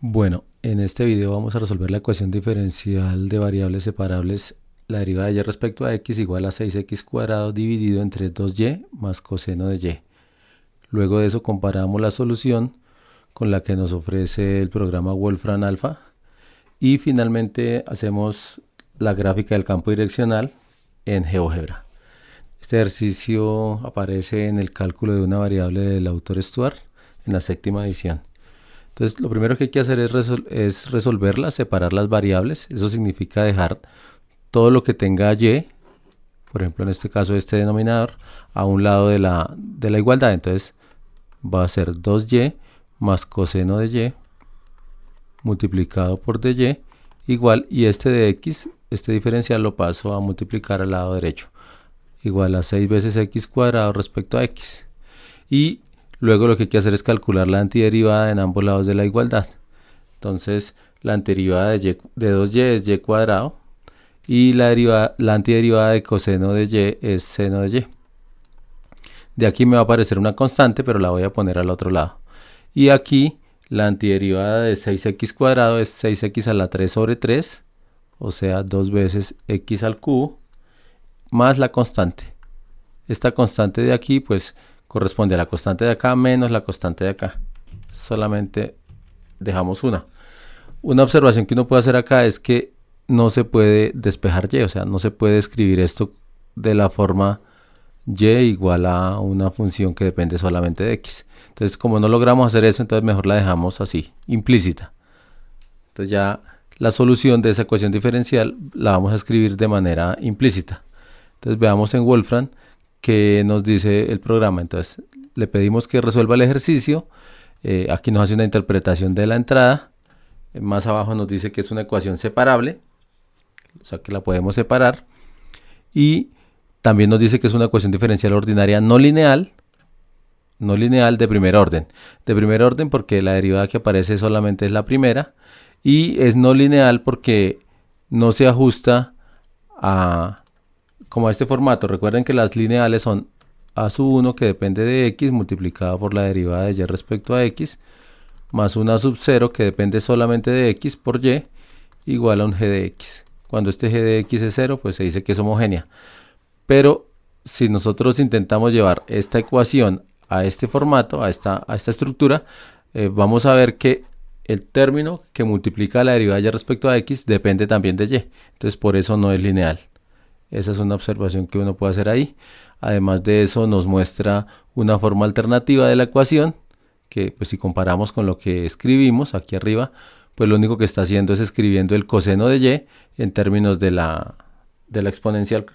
Bueno, en este video vamos a resolver la ecuación diferencial de variables separables. La derivada de y respecto a x igual a 6x cuadrado dividido entre 2y más coseno de y. Luego de eso comparamos la solución con la que nos ofrece el programa Wolfram Alpha. Y finalmente hacemos la gráfica del campo direccional en GeoGebra. Este ejercicio aparece en el cálculo de una variable del autor Stuart en la séptima edición. Entonces, lo primero que hay que hacer es resolverlas, separar las variables. Eso significa dejar todo lo que tenga y, por ejemplo, en este caso este denominador, a un lado de la igualdad. Entonces, va a ser 2y más coseno de y multiplicado por dy igual, y este de x, este diferencial lo paso a multiplicar al lado derecho, igual a 6 veces x cuadrado respecto a x. Y luego lo que hay que hacer es calcular la antiderivada en ambos lados de la igualdad. Entonces la antiderivada de 2y es y cuadrado y la antiderivada de coseno de y es seno de y. De aquí me va a aparecer una constante, pero la voy a poner al otro lado. Y aquí la antiderivada de 6x cuadrado es 6x a la 3 sobre 3, o sea 2 veces x al cubo, más la constante. Esta constante de aquí pues corresponde a la constante de acá menos la constante de acá. Solamente dejamos una. Una observación que uno puede hacer acá es que no se puede despejar y, o sea, no se puede escribir esto de la forma y igual a una función que depende solamente de x. Entonces, como no logramos hacer eso, entonces mejor la dejamos así, implícita. Entonces ya la solución de esa ecuación diferencial la vamos a escribir de manera implícita. Entonces veamos en Wolfram que nos dice el programa. Entonces le pedimos que resuelva el ejercicio. Aquí nos hace una interpretación de la entrada. Más abajo nos dice que es una ecuación separable, o sea que la podemos separar. Y también nos dice que es una ecuación diferencial ordinaria no lineal de primer orden. De primer orden porque la derivada que aparece solamente es la primera. Y es no lineal porque no se ajusta como a este formato. Recuerden que las lineales son a sub 1 que depende de x multiplicado por la derivada de y respecto a x más una sub 0 que depende solamente de x por y igual a un g de x. Cuando este g de x es 0 pues se dice que es homogénea. Pero si nosotros intentamos llevar esta ecuación a este formato, a esta estructura, vamos a ver que el término que multiplica la derivada de y respecto a x depende también de y. Entonces por eso no es lineal. Esa es una observación que uno puede hacer ahí. Además de eso nos muestra una forma alternativa de la ecuación que pues si comparamos con lo que escribimos aquí arriba, pues lo único que está haciendo es escribiendo el coseno de y en términos de la exponencial.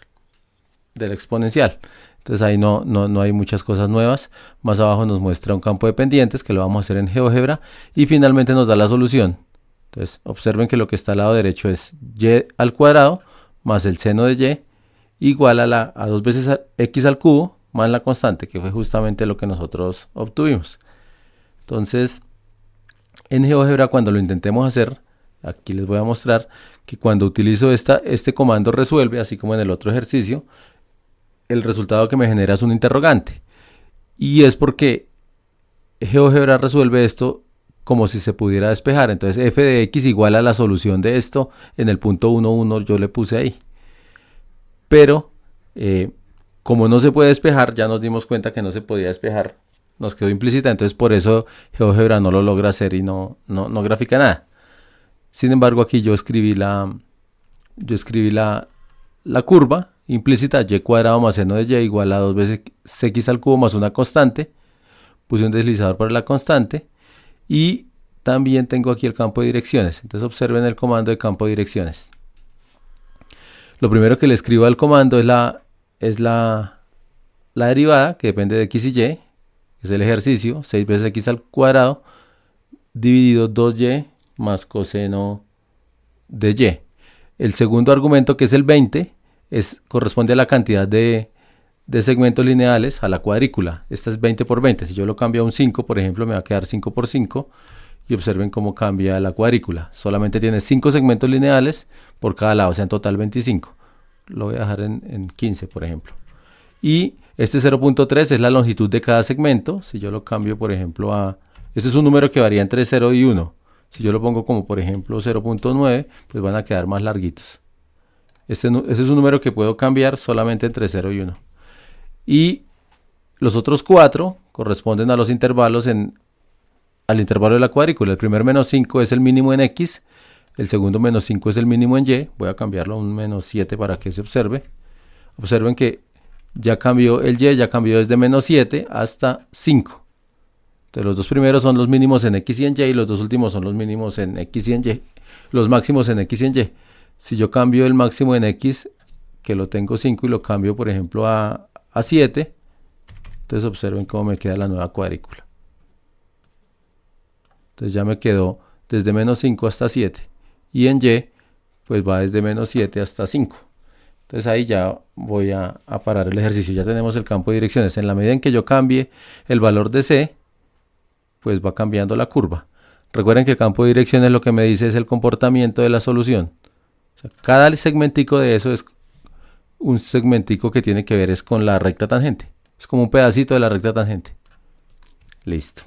Entonces ahí no hay muchas cosas nuevas. Más abajo nos muestra un campo de pendientes que lo vamos a hacer en GeoGebra y finalmente nos da la solución. Entonces observen que lo que está al lado derecho es y al cuadrado más el seno de y igual a 2 veces x al cubo más la constante, que fue justamente lo que nosotros obtuvimos. Entonces en GeoGebra cuando lo intentemos hacer, aquí les voy a mostrar que cuando utilizo este comando resuelve, así como en el otro ejercicio, el resultado que me genera es un interrogante. Y es porque GeoGebra resuelve esto como si se pudiera despejar. Entonces f de x igual a la solución de esto en el punto 1, 1 yo le puse ahí. Pero como no se puede despejar, ya nos dimos cuenta que no se podía despejar. Nos quedó implícita, entonces por eso GeoGebra no lo logra hacer y no grafica nada. Sin embargo, aquí yo escribí la curva implícita y cuadrado más seno de y igual a 2 veces x al cubo más una constante. Puse un deslizador para la constante y también tengo aquí el campo de direcciones. Entonces observen el comando de campo de direcciones. Lo primero que le escribo al comando es la derivada que depende de x y y. Es el ejercicio, 6 veces x al cuadrado dividido 2y más coseno de y. El segundo argumento, que es el 20, corresponde a la cantidad de segmentos lineales a la cuadrícula. Esta es 20 por 20. Si yo lo cambio a un 5, por ejemplo, me va a quedar 5 por 5. Y observen cómo cambia la cuadrícula. Solamente tiene 5 segmentos lineales por cada lado, o sea, en total 25. Lo voy a dejar en 15, por ejemplo. Y este 0.3 es la longitud de cada segmento. Si yo lo cambio, por ejemplo, este es un número que varía entre 0 y 1. Si yo lo pongo como por ejemplo 0.9, pues van a quedar más larguitos. Ese es un número que puedo cambiar solamente entre 0 y 1. Y los otros 4 corresponden a los intervalos al intervalo de la cuadrícula. El primer menos 5 es el mínimo en X, el segundo menos 5 es el mínimo en Y. Voy a cambiarlo a un menos 7 para que se observe. Observen que ya cambió el Y, ya cambió desde menos 7 hasta 5. Entonces los dos primeros son los mínimos en X y en Y, y los dos últimos son los mínimos en X y en Y, los máximos en X y en Y. Si yo cambio el máximo en X, que lo tengo 5, y lo cambio por ejemplo a 7, entonces observen cómo me queda la nueva cuadrícula. Entonces ya me quedó desde menos 5 hasta 7, y en Y pues va desde menos 7 hasta 5. Entonces ahí ya voy a parar el ejercicio. Ya tenemos el campo de direcciones. En la medida en que yo cambie el valor de C, pues va cambiando la curva. Recuerden que el campo de direcciones lo que me dice es el comportamiento de la solución. O sea, cada segmentico de eso es un segmentico que tiene que ver es con la recta tangente. Es como un pedacito de la recta tangente. Listo.